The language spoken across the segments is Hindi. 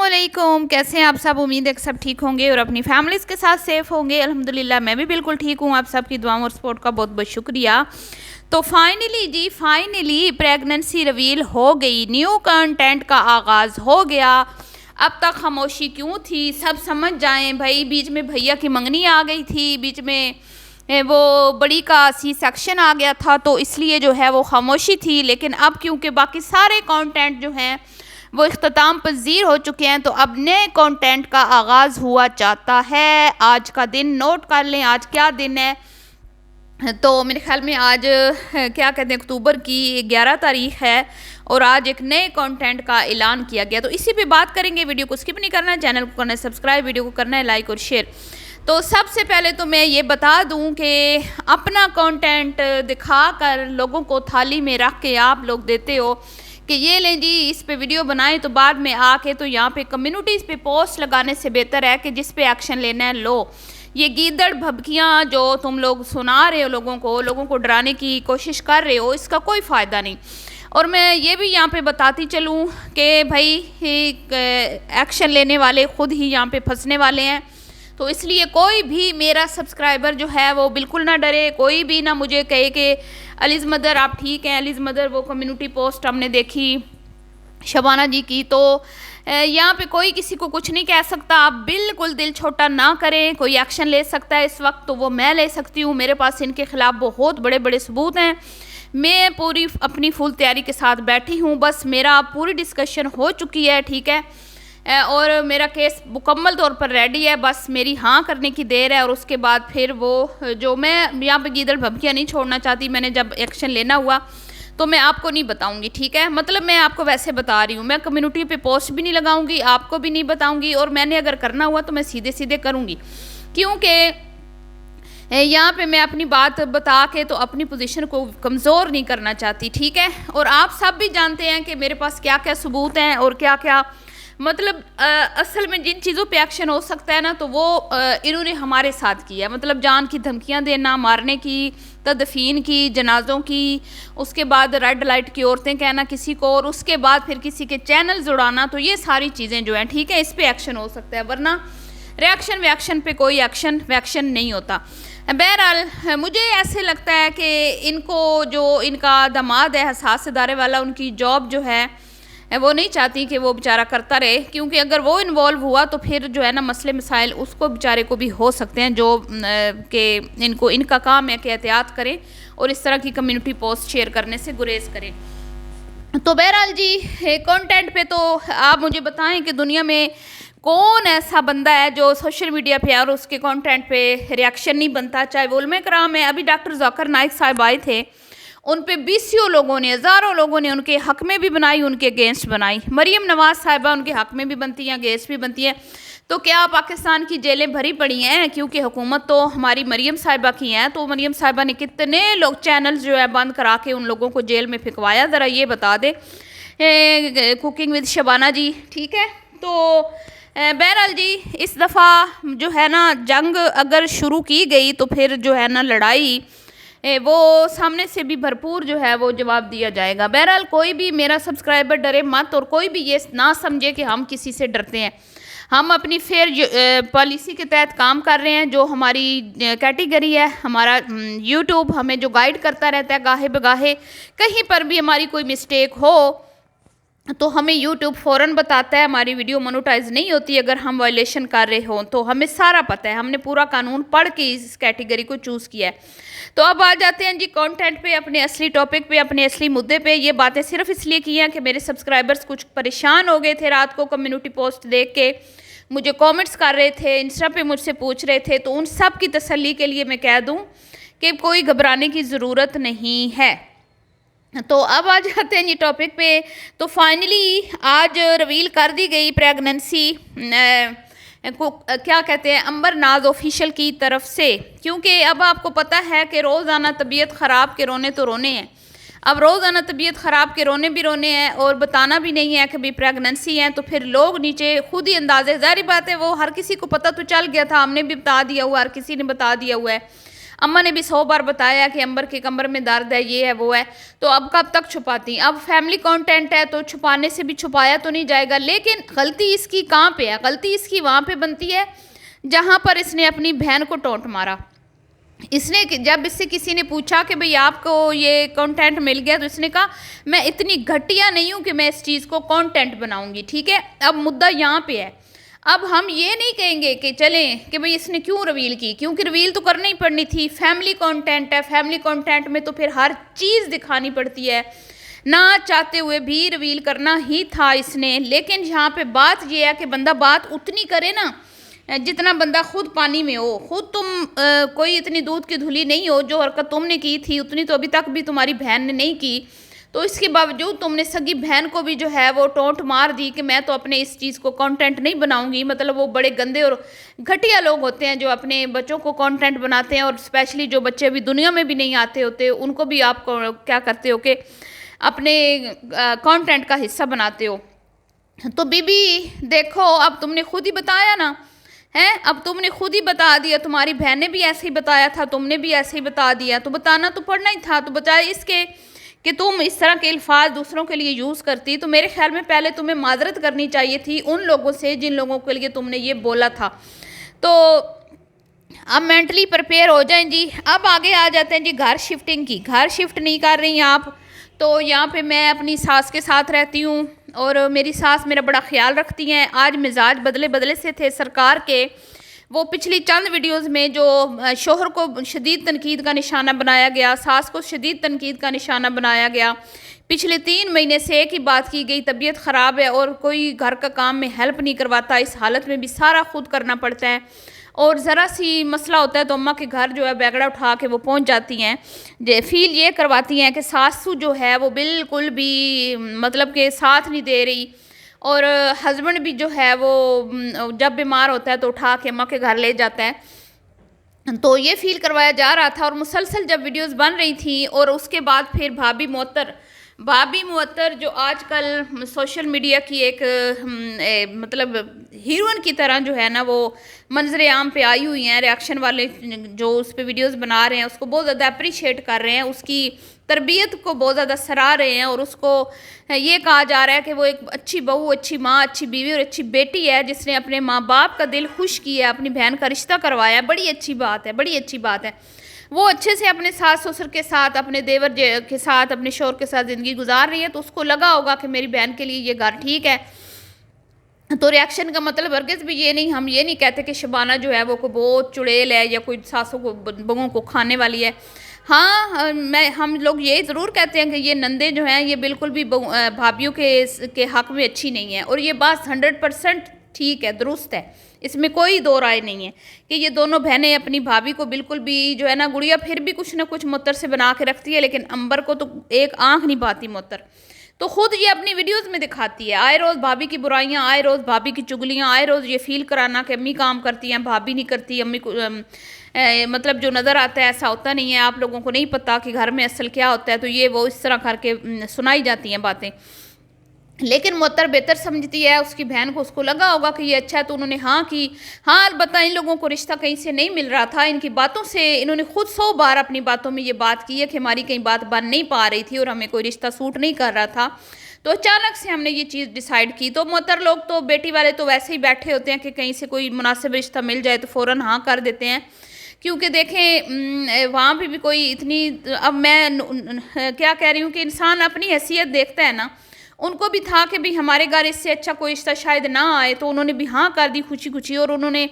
अस्सलामुअलैकुम। कैसे हैं आप सब? उम्मीद है कि सब ठीक होंगे और अपनी फैमिलीज़ के साथ सेफ़ होंगे। अल्हम्दुलिल्लाह मैं भी बिल्कुल ठीक हूँ। आप सबकी दुआओं और सपोर्ट का बहुत बहुत शुक्रिया। तो फाइनली प्रेगनेंसी रिवील हो गई, न्यू कंटेंट का आगाज़ हो गया। अब तक खामोशी क्यों थी? सब समझ जाएं भाई। बीच में भैया की मंगनी आ गई थी, बीच में वो बड़ी का सी सेक्शन आ गया था, तो इसलिए जो है वो खामोशी थी। लेकिन अब क्योंकि बाकी सारे कंटेंट जो हैं वो इख्तिताम पज़ीर हो चुके हैं, तो अब नए कंटेंट का आगाज़ हुआ चाहता है। आज का दिन नोट कर लें, आज क्या दिन है? तो मेरे ख्याल में आज क्या कहते हैं, अक्टूबर की 11 तारीख है और आज एक नए कंटेंट का ऐलान किया गया। तो इसी पे बात करेंगे। वीडियो को स्किप नहीं करना है, चैनल को करना है सब्सक्राइब, वीडियो को करना है लाइक और शेयर। तो सबसे पहले तो मैं ये बता दूं कि अपना कंटेंट दिखाकर लोगों को थाली में रख के आप लोग देते हो कि ये लें जी इस पे वीडियो बनाएं, तो बाद में आके तो यहाँ पे कम्युनिटीज़ पे पोस्ट लगाने से बेहतर है कि जिस पे एक्शन लेना है लो। ये गीदड़ भभकियाँ जो तुम लोग सुना रहे हो, लोगों को डराने की कोशिश कर रहे हो, इसका कोई फ़ायदा नहीं। और मैं ये भी यहाँ पे बताती चलूँ कि भाई एक्शन लेने वाले ख़ुद ही यहाँ पे फंसने वाले हैं। तो इसलिए कोई भी मेरा सब्सक्राइबर जो है वो बिल्कुल ना डरे। कोई भी ना मुझे कहे कि अलीज़ मदर आप ठीक हैं। अलीज़ मदर वो कम्युनिटी पोस्ट हमने देखी शबाना जी की, तो यहाँ पे कोई किसी को कुछ नहीं कह सकता। आप बिल्कुल दिल छोटा ना करें। कोई एक्शन ले सकता है इस वक्त तो वो मैं ले सकती हूँ। मेरे पास इनके ख़िलाफ़ बहुत बड़े बड़े सबूत हैं। मैं पूरी अपनी फुल तैयारी के साथ बैठी हूँ। बस मेरा पूरी डिस्कशन हो चुकी है, ठीक है, और मेरा केस मुकम्मल तौर पर रेडी है। बस मेरी हाँ करने की देर है और उसके बाद फिर वो जो मैं यहाँ पे गीदड़ भभकियाँ नहीं छोड़ना चाहती। मैंने जब एक्शन लेना हुआ तो मैं आपको नहीं बताऊंगी, ठीक है। मतलब मैं आपको वैसे बता रही हूँ, मैं कम्युनिटी पे पोस्ट भी नहीं लगाऊंगी, आपको भी नहीं बताऊंगी। और मैंने अगर करना हुआ तो मैं सीधे सीधे करूँगी, क्योंकि यहाँ पे मैं अपनी बात बता के तो अपनी पोजीशन को कमज़ोर नहीं करना चाहती, ठीक है। और आप सब भी जानते हैं कि मेरे पास क्या क्या सबूत हैं और क्या क्या, मतलब असल में जिन चीज़ों पे एक्शन हो सकता है ना, तो वो इन्होंने हमारे साथ किया। मतलब जान की धमकियां देना, मारने की, तदफीन की, जनाजों की, उसके बाद रेड लाइट की औरतें कहना किसी को, और उसके बाद फिर किसी के चैनल जुड़ाना। तो ये सारी चीज़ें जो हैं, ठीक है, इस पे एक्शन हो सकता है, वरना रिएक्शन वैक्शन पे कोई एक्शन वैक्शन नहीं होता। बहरहाल मुझे ऐसे लगता है कि इनको जो इनका दामाद है हसास इदारे वाला, उनकी जॉब जो है वो नहीं चाहती कि वो बेचारा करता रहे, क्योंकि अगर वो इन्वॉल्व हुआ तो फिर जो है ना मसले मसाइल उसको बेचारे को भी हो सकते हैं, जो कि इनका काम है कि एहतियात करें और इस तरह की कम्युनिटी पोस्ट शेयर करने से गुरेज करें। तो बहरहाल जी कंटेंट पे तो आप मुझे बताएं कि दुनिया में कौन ऐसा बंदा है जो सोशल मीडिया पे और उसके कंटेंट पे रिएक्शन नहीं बनता, चाहे वो उलमा कराम है। अभी डॉक्टर जाकिर नाइक साहब आए थे, उन पे बीसियों लोगों ने, हज़ारों लोगों ने उनके हक़ में भी बनाई, उनके अगेंस्ट बनाई। मरीम नवाज साहिबा उनके हक़ में भी बनती हैं, अगेंस्ट भी बनती हैं। तो क्या पाकिस्तान की जेलें भरी पड़ी हैं? क्योंकि हुकूमत तो हमारी मरीम साहिबा की हैं। तो मरीम साहिबा ने कितने लोग चैनल्स जो है बंद करा के उन लोगों को जेल में फिकवाया, ज़रा ये बता दे कुकिंग विद शबाना जी, ठीक है। तो बहरहाल जी इस दफ़ा जो है ना जंग अगर शुरू की गई तो फिर जो है ना लड़ाई वो सामने से भी भरपूर जो है वो जवाब दिया जाएगा। बहरहाल कोई भी मेरा सब्सक्राइबर डरे मत, और कोई भी ये ना समझे कि हम किसी से डरते हैं। हम अपनी फेयर पॉलिसी के तहत काम कर रहे हैं। जो हमारी कैटेगरी है, हमारा यूट्यूब हमें जो गाइड करता रहता है गाहे बगाहे, कहीं पर भी हमारी कोई मिस्टेक हो तो हमें यूट्यूब फ़ौरन बताता है। हमारी वीडियो मोनेटाइज नहीं होती अगर हम वायलेशन कर रहे हों, तो हमें सारा पता है। हमने पूरा कानून पढ़ के इस कैटेगरी को चूज़ किया है। तो अब आ जाते हैं जी कंटेंट पे, अपने असली टॉपिक पे, अपने असली मुद्दे पे। ये बातें सिर्फ इसलिए की हैं कि मेरे सब्सक्राइबर्स कुछ परेशान हो गए थे रात को कम्युनिटी पोस्ट देख के, मुझे कमेंट्स कर रहे थे, इंस्टा पे मुझसे पूछ रहे थे। तो उन सब की तसल्ली के लिए मैं कह दूँ कि कोई घबराने की ज़रूरत नहीं है। तो अब आ जाते हैं ये टॉपिक पे। तो फाइनली आज रिवील कर दी गई प्रेगनेंसी को, क्या कहते हैं, अंबर नाज ऑफिशियल की तरफ से। क्योंकि अब आपको पता है कि रोज़ाना तबीयत ख़राब के रोने तो रोने हैं। अब रोज़ाना तबीयत ख़राब के रोने भी रोने हैं और बताना भी नहीं है कि भाई प्रेगनेंसी है। तो फिर लोग नीचे खुद ही अंदाज़े, ज़ाहिर बात है वो हर किसी को पता तो चल गया था, हमने भी बता दिया हुआ, हर किसी ने बता दिया हुआ है। अम्मा ने भी 100 बार बताया कि अंबर के कमर में दर्द है, ये है वो है, तो अब कब तक छुपाती। अब फैमिली कंटेंट है तो छुपाने से भी छुपाया तो नहीं जाएगा। लेकिन गलती इसकी कहाँ पे है? गलती इसकी वहाँ पे बनती है जहाँ पर इसने अपनी बहन को टोंट मारा। इसने जब इससे किसी ने पूछा कि भाई आपको ये कंटेंट मिल गया, तो इसने कहा मैं इतनी घटिया नहीं हूँ कि मैं इस चीज़ को कंटेंट बनाऊंगी। ठीक है, अब मुद्दा यहाँ पे है। अब हम ये नहीं कहेंगे कि चलें कि भाई इसने क्यों रिवील की, क्योंकि रिवील तो करनी ही पड़नी थी। फैमिली कंटेंट है, फैमिली कंटेंट में तो फिर हर चीज़ दिखानी पड़ती है, ना चाहते हुए भी रिवील करना ही था इसने। लेकिन यहाँ पे बात ये है कि बंदा बात उतनी करे ना जितना बंदा खुद पानी में हो। खुद तुम कोई इतनी दूध की धुली नहीं हो, जो हरकत तुमने की थी उतनी तो अभी तक भी तुम्हारी बहन ने नहीं की। तो इसके बावजूद तुमने सगी बहन को भी जो है वो टोंट मार दी कि मैं तो अपने इस चीज़ को कंटेंट नहीं बनाऊंगी। मतलब वो बड़े गंदे और घटिया लोग होते हैं जो अपने बच्चों को कंटेंट बनाते हैं, और स्पेशली जो बच्चे अभी दुनिया में भी नहीं आते होते उनको भी आप क्या करते हो कि अपने कंटेंट का हिस्सा बनाते हो। तो बीबी देखो, अब तुमने खुद ही बताया ना है, अब तुमने खुद ही बता दिया, तुम्हारी बहन ने भी ऐसे ही बताया था, तुमने भी ऐसे ही बता दिया, तो बताना तो पड़ना ही था। तो बजाय इसके कि तुम इस तरह के अल्फाज दूसरों के लिए यूज़ करती, तो मेरे ख्याल में पहले तुम्हें माजरत करनी चाहिए थी उन लोगों से जिन लोगों के लिए तुमने ये बोला था। तो अब मेंटली प्रिपेयर हो जाएं जी। अब आगे आ जाते हैं जी घर शिफ्टिंग की। घर शिफ्ट नहीं कर रही आप, तो यहाँ पे मैं अपनी सास के साथ रहती हूँ और मेरी सास मेरा बड़ा ख्याल रखती हैं। आज मिजाज बदले बदले से थे सरकार के। वो पिछली चंद वीडियोस में जो शोहर को शदीद तनकीद का निशाना बनाया गया, सास को शदीद तनकीद का निशाना बनाया गया। पिछले 3 महीने से एक ही बात की गई, तबीयत ख़राब है और कोई घर का काम में हेल्प नहीं करवाता। इस हालत में भी सारा खुद करना पड़ता है, और ज़रा सी मसला होता है तो अम्मा के घर जो है बैगड़ा उठा के वो पहुंच जाती हैं। फील ये करवाती हैं कि सासू जो है वो बिल्कुल भी मतलब के साथ नहीं दे रही, और हस्बैंड भी जो है वो जब बीमार होता है तो उठा के अम्मा के घर ले जाता है। तो ये फील करवाया जा रहा था, और मुसलसल जब वीडियोस बन रही थी, और उसके बाद फिर भाभी मुअत्तर जो आजकल सोशल मीडिया की एक मतलब हीरोइन की तरह जो है ना वो मंजर आम पे आई हुई हैं। रिएक्शन वाले जो उस पर वीडियोस बना रहे हैं उसको बहुत ज़्यादा अप्रिशिएट कर रहे हैं, उसकी तरबियत को बहुत ज़्यादा सराह रहे हैं, और उसको ये कहा जा रहा है कि वो एक अच्छी बहू, अच्छी माँ, अच्छी बीवी और अच्छी बेटी है जिसने अपने माँ बाप का दिल खुश किया, अपनी बहन का रिश्ता करवाया। बड़ी अच्छी बात है, बड़ी अच्छी बात है। वो अच्छे से अपने सास ससुर के साथ, अपने देवर के साथ, अपने शोहर के साथ ज़िंदगी गुजार रही है, तो उसको लगा होगा कि मेरी बहन के लिए ये घर ठीक है। तो रिएक्शन का मतलब हरगिज़ भी ये नहीं, हम ये नहीं कहते कि शबाना जो है वो कोई बहुत चुड़ैल है या कोई सासों को बहूओं को खाने वाली है। हाँ, हम लोग ये ज़रूर कहते हैं कि ये नंदे जो हैं ये बिल्कुल भी भाभीयों के हक़ में अच्छी नहीं है, और ये बात 100% ठीक है, दुरुस्त है, इसमें कोई दो राय नहीं है कि ये दोनों बहनें अपनी भाभी को बिल्कुल भी जो है ना, गुड़िया फिर भी कुछ ना कुछ मुअत्तर से बना के रखती है, लेकिन अंबर को तो एक आँख नहीं पाती मुअत्तर। तो खुद ये अपनी वीडियोस में दिखाती है, आए रोज़ भाभी की बुराइयां, आए रोज़ भाभी की चुगलियां, आए रोज़ ये फील कराना कि अम्मी काम करती हैं, भाभी नहीं करती। अम्मी को मतलब जो नज़र आता है ऐसा होता नहीं है, आप लोगों को नहीं पता कि घर में असल क्या होता है, तो ये वो इस तरह करके सुनाई जाती हैं बातें। लेकिन मुअत्तर बेहतर समझती है उसकी बहन को, उसको लगा होगा कि ये अच्छा है, तो उन्होंने हाँ की। हाँ, अलबत्ता इन लोगों को रिश्ता कहीं से नहीं मिल रहा था, इनकी बातों से इन्होंने खुद 100 बार अपनी बातों में ये बात की है कि हमारी कहीं बात बन नहीं पा रही थी और हमें कोई रिश्ता सूट नहीं कर रहा था, तो अचानक से हमने ये चीज़ डिसाइड की। तो मुअत्तर लोग तो, बेटी वाले तो वैसे ही बैठे होते हैं कि कहीं से कोई मुनासिब रिश्ता मिल जाए तो फ़ौरन हाँ कर देते हैं, क्योंकि देखें वहाँ भी कोई इतनी, अब मैं क्या कह रही हूँ कि इंसान अपनी हैसियत देखता है ना, उनको भी था कि भाई हमारे घर इससे अच्छा कोई रिश्ता शायद ना आए, तो उन्होंने भी हाँ कर दी खुशी खुशी, और उन्होंने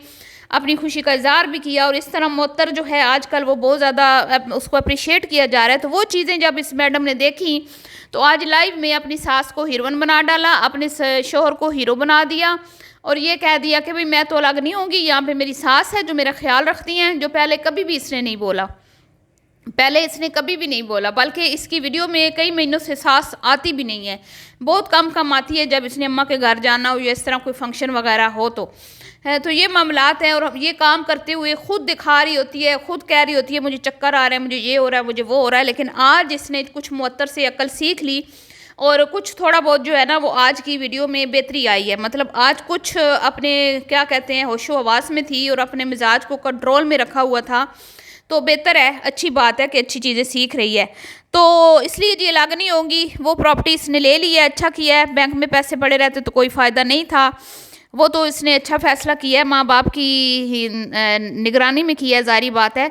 अपनी खुशी का इजहार भी किया। और इस तरह मुअत्तर जो है आजकल वो बहुत ज़्यादा उसको अप्रिशिएट किया जा रहा है। तो वो चीज़ें जब इस मैडम ने देखी तो आज लाइव में अपनी सास को हीरोइन बना डाला, अपने शोहर को हीरो बना दिया, और ये कह दिया कि भाई मैं तो अलग नहीं होंगी, यहाँ पे मेरी सास है जो मेरा ख्याल रखती हैं, जो पहले कभी भी इसने नहीं बोला, पहले इसने कभी भी नहीं बोला, बल्कि इसकी वीडियो में कई महीनों से सास आती भी नहीं है, बहुत कम आती है जब इसने अम्मा के घर जाना हो या इस तरह कोई फंक्शन वगैरह हो तो है। तो ये मामलात हैं, और ये काम करते हुए खुद दिखा रही होती है, खुद कह रही होती है मुझे चक्कर आ रहा है, मुझे ये हो रहा है, मुझे वो हो रहा है। लेकिन आज इसने कुछ मुअत्तर से अकल सीख ली, और कुछ थोड़ा बहुत जो है ना वो आज की वीडियो में बेहतरी आई है। मतलब आज कुछ अपने क्या कहते हैं होशो हवास में थी और अपने मिजाज को कंट्रोल में रखा हुआ था, तो बेहतर है, अच्छी बात है कि अच्छी चीज़ें सीख रही है। तो इसलिए जी अलग नहीं होंगी, वो प्रॉपर्टी इसने ले ली है, अच्छा किया है। बैंक में पैसे पड़े रहते तो कोई फ़ायदा नहीं था, वो तो इसने अच्छा फ़ैसला किया है, माँ बाप की निगरानी में किया है, ज़ाहिर बात है।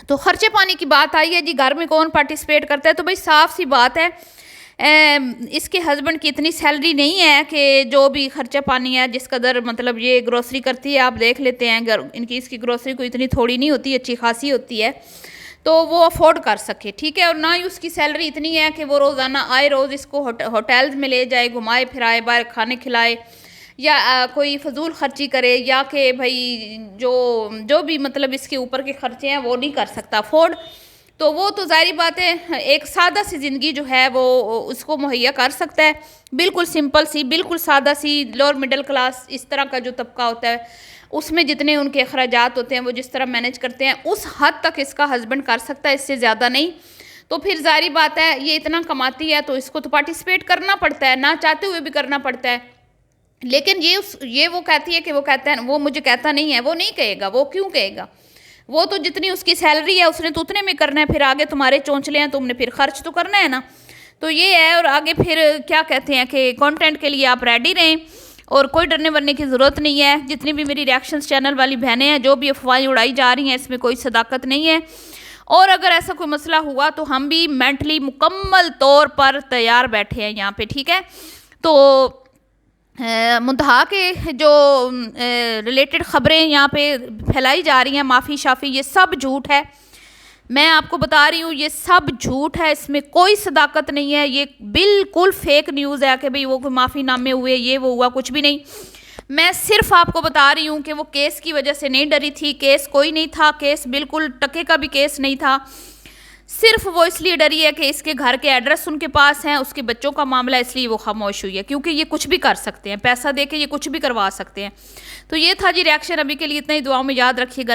तो खर्चे पानी की बात आई है जी, घर में कौन पार्टिसिपेट करता है, तो भाई साफ सी बात है इसके हस्बैंड की इतनी सैलरी नहीं है कि जो भी खर्चा पानी है जिस कदर मतलब ये ग्रोसरी करती है, आप देख लेते हैं इनकी इसकी ग्रोसरी कोई इतनी थोड़ी नहीं होती, अच्छी खासी होती है, तो वो अफोर्ड कर सके, ठीक है। और ना ही उसकी सैलरी इतनी है कि वो रोज़ाना आए रोज़ इसको होटल्स में ले जाए, घुमाए फिराए, बाहर खाने खिलाए, या कोई फजूल खर्ची करे, या कि भाई जो भी मतलब इसके ऊपर के खर्चे हैं वो नहीं कर सकता अफोर्ड। तो वो तो ज़ाहिर बात है एक सादा सी ज़िंदगी जो है वो उसको मुहैया कर सकता है, बिल्कुल सिंपल सी, बिल्कुल सादा सी, लोअर मिडिल क्लास इस तरह का जो तबका होता है उसमें जितने उनके अखराजात होते हैं वो जिस तरह मैनेज करते हैं उस हद तक इसका हस्बैंड कर सकता है, इससे ज़्यादा नहीं। तो फिर ज़ाहिर बात है ये इतना कमाती है तो इसको तो पार्टिसिपेट करना पड़ता है, ना चाहते हुए भी करना पड़ता है। लेकिन ये वो कहती है कि वो कहता है, वो मुझे कहता नहीं है, वो नहीं कहेगा, वो क्यों कहेगा, वो तो जितनी उसकी सैलरी है उसने तो उतने में करना है, फिर आगे तुम्हारे चौंचले हैं, तुमने फिर खर्च तो करना है ना। तो ये है, और आगे फिर क्या कहते हैं कि कंटेंट के लिए आप रेडी रहें और कोई डरने वरने की ज़रूरत नहीं है। जितनी भी मेरी रिएक्शंस चैनल वाली बहनें हैं, जो भी अफवाहें उड़ाई जा रही हैं, इसमें कोई सदाकत नहीं है। और अगर ऐसा कोई मसला हुआ तो हम भी मेंटली मुकम्मल तौर पर तैयार बैठे हैं यहाँ पे, ठीक है। तो मुद्दा के जो रिलेटेड ख़बरें यहाँ पे फैलाई जा रही हैं, माफ़ी शाफ़ी, ये सब झूठ है। मैं आपको बता रही हूँ ये सब झूठ है, इसमें कोई सदाकत नहीं है, ये बिल्कुल फेक न्यूज़ है कि भाई वो कोई माफ़ीनामे हुए, ये वो हुआ, कुछ भी नहीं। मैं सिर्फ आपको बता रही हूँ कि वो केस की वजह से नहीं डरी थी, केस कोई नहीं था, केस बिल्कुल टके का भी केस नहीं था, सिर्फ वो इसलिए डरी है कि इसके घर के एड्रेस उनके पास हैं, उसके बच्चों का मामला, इसलिए वो खामोश हुई है, क्योंकि ये कुछ भी कर सकते हैं, पैसा दे के ये कुछ भी करवा सकते हैं। तो ये था जी रिएक्शन, अभी के लिए इतना ही, दुआओं में याद रखिएगा।